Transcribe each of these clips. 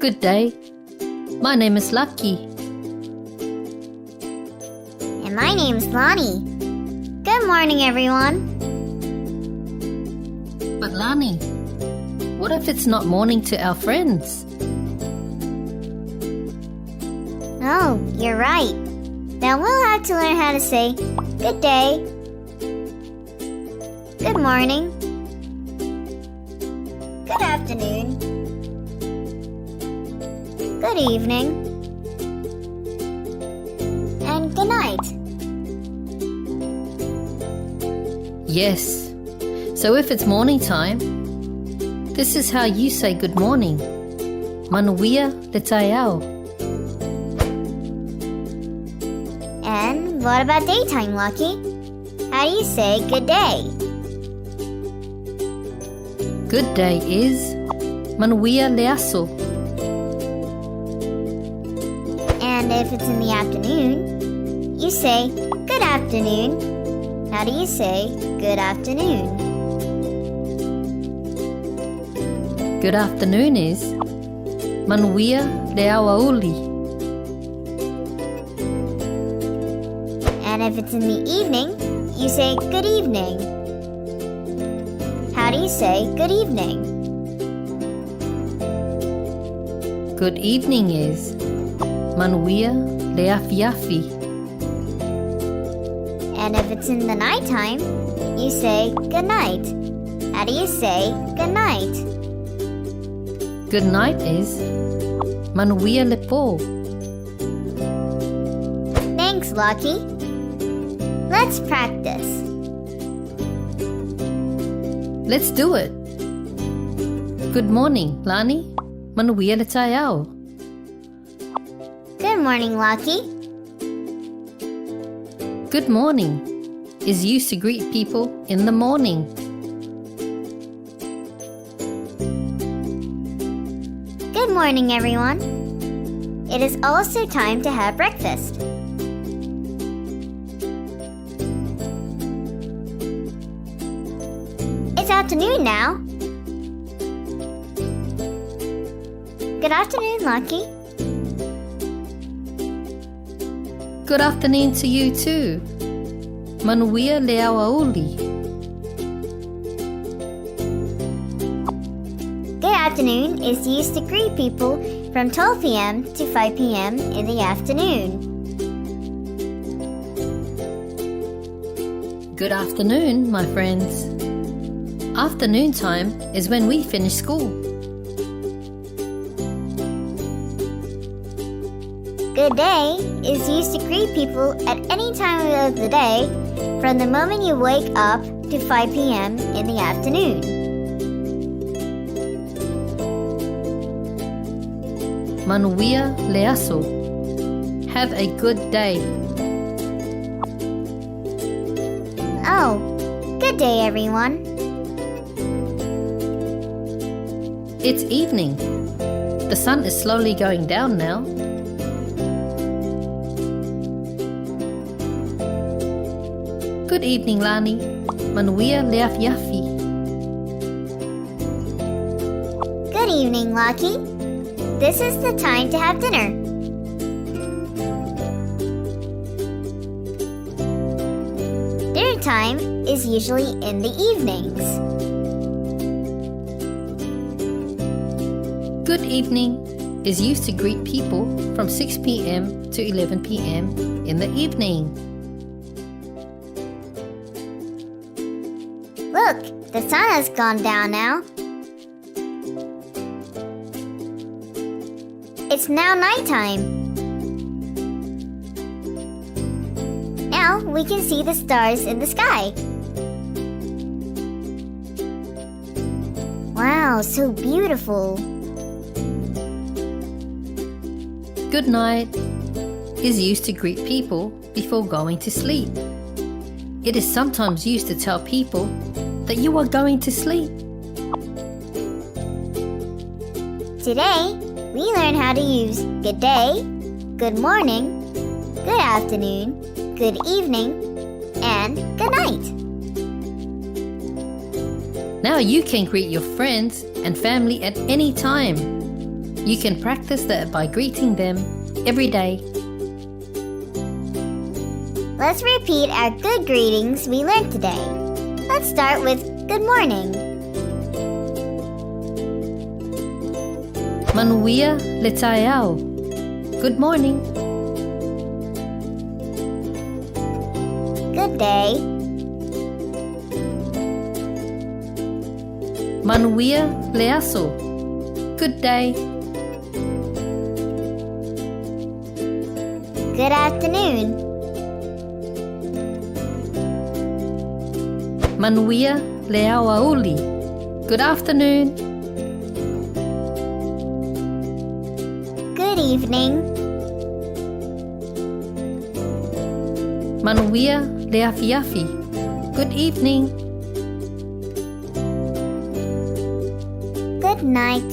Good day. My name is Lucky. And my name's Lonnie. Good morning, everyone. But Lani, what if it's not morning to our friends? Oh, you're right. Then we'll have to learn how to say good day, good morning, good afternoon, good evening, and good night. Yes. So if it's morning time, this is how you say good morning. Manuia le taiao. And what about daytime, Lucky? How do you say good day? Good day is Manuia le aso. And if it's in the afternoon, you say good afternoon. How do you say good afternoon? Good afternoon is Manuia le awauli. And if it's in the evening, you say good evening. How do you say good evening? Good evening is Manuia le afiafi. And if it's in the nighttime, you say good night. How do you say good night? Good night is Manuia le po. Thanks, Lucky. Let's practice. Let's do it. Good morning, Lani. Manuia le taiao. Good morning, Lucky. Good morning is used to greet people in the morning. Good morning, everyone. It is also time to have breakfast. It's afternoon now. Good afternoon, Lucky. Good afternoon to you too. Manuia le awauli. Good afternoon is used to greet people from 12 p.m. to 5 p.m. in the afternoon. Good afternoon, my friends. Afternoon time is when we finish school. Good day is used to greet people at any time of the day from the moment you wake up to 5 p.m. in the afternoon. Manuia le aso. Have a good day. Oh, good day, everyone. It's evening. The sun is slowly going down now. Good evening, Lani. Manuia le afiafi. Good evening, Lucky. This is the time to have dinner. Dinner time is usually in the evenings. Good evening is used to greet people from 6 p.m. to 11 p.m. in the evening. Look, the sun has gone down now. It's now nighttime. Now we can see the stars in the sky. Wow, so beautiful. Good night is used to greet people before going to sleep. It is sometimes used to tell people that you are going to sleep. Today, we learn how to use good day, good morning, good afternoon, good evening, and good night. Now you can greet your friends and family at any time. You can practice that by greeting them every day. Let's repeat our good greetings we learned today. Let's start with good morning. Manuia le taiao. Good morning. Good day. Manuia le aso. Good day. Good afternoon. Manuia le auauli. Good afternoon. Good evening. Manuia le afiafi. Good evening. Good night.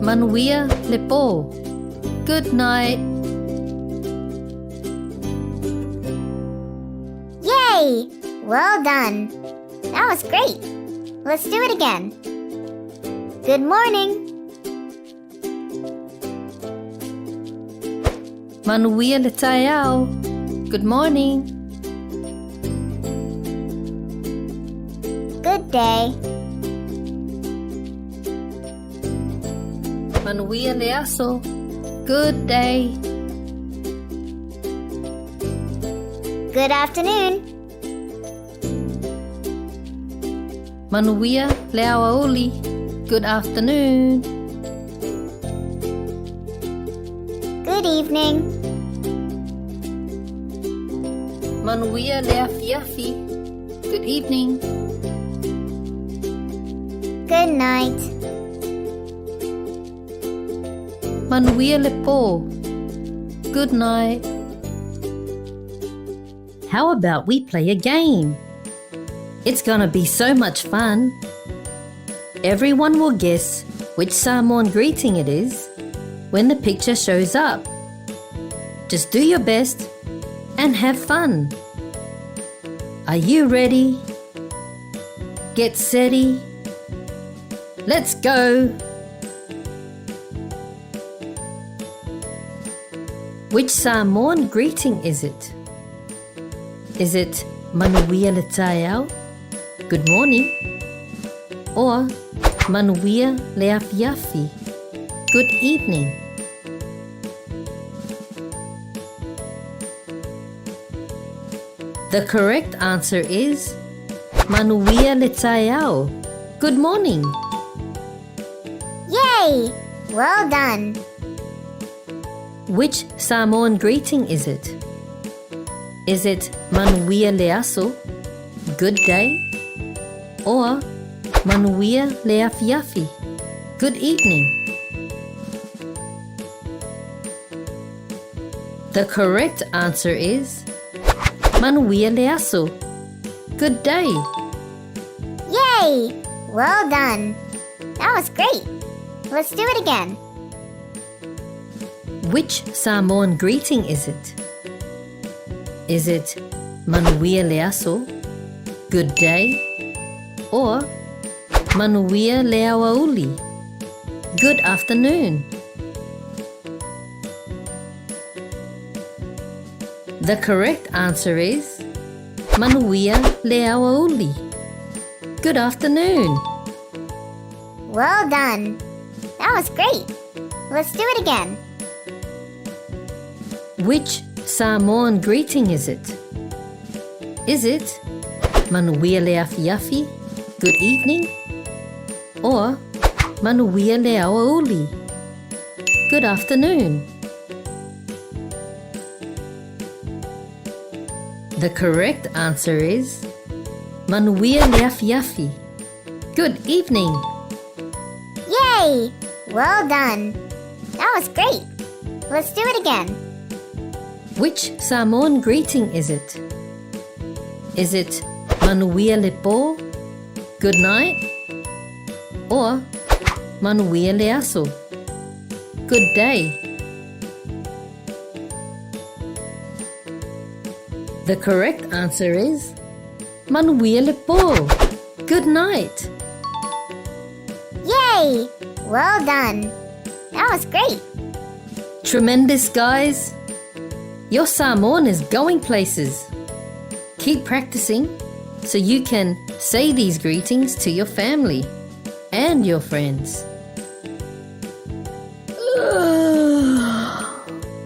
Manuia le po. Good night. Yay! Well done. That was great. Let's do it again. Good morning. Manuia le taiao. Good morning. Good day. Manuia le aso. Good day. Good afternoon. Manuia le auauli. Good afternoon. Good evening. Manuia le afiafi. Good evening. Good night. Manuia le po. Good night. How about we play a game? It's gonna be so much fun. Everyone will guess which Samoan greeting it is when the picture shows up. Just do your best and have fun. Are you ready? Get steady. Let's go. Which Samoan greeting is it? Is it Manuia le taiao? Good morning. Or Manuia le afiafi? Good evening. The correct answer is Manuia le taiao. Good morning. Yay! Well done. Which Samoan greeting is it? Is it Manuia le aso? Good day. Or Manuia le afiafi? Good evening. The correct answer is Manuia le aso. Good day. Yay! Well done. That was great. Let's do it again. Which Samoan greeting is it? Is it Manuia le aso? Good day. Or Manuia le auauli? Good afternoon. The correct answer is Manuia le auauli. Good afternoon. Well done. That was great. Let's do it again. Which Samoan greeting is it? Is it Manuia le afiafi? Good evening. Or Manuia le auauli? Good afternoon. The correct answer is Manuia le afiafi. Good evening. Yay! Well done. That was great. Let's do it again. Which Samoan greeting is it? Is it Manuia le po? Good night? Or Manuia le aso? Good day. The correct answer is Manuia le po. Good night. Yay! Well done. That was great. Tremendous, guys. Your Samoan is going places. Keep practicing so you can say these greetings to your family and your friends.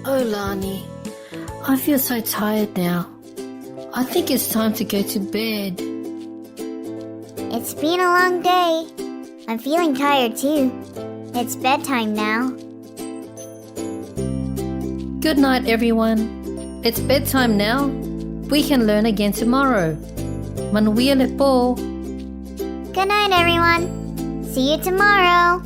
Oh, Lani, I feel so tired now. I think it's time to go to bed. It's been a long day. I'm feeling tired too. It's bedtime now. Good night, everyone. It's bedtime now. We can learn again tomorrow. Manuia le po. Good night, everyone. See you tomorrow.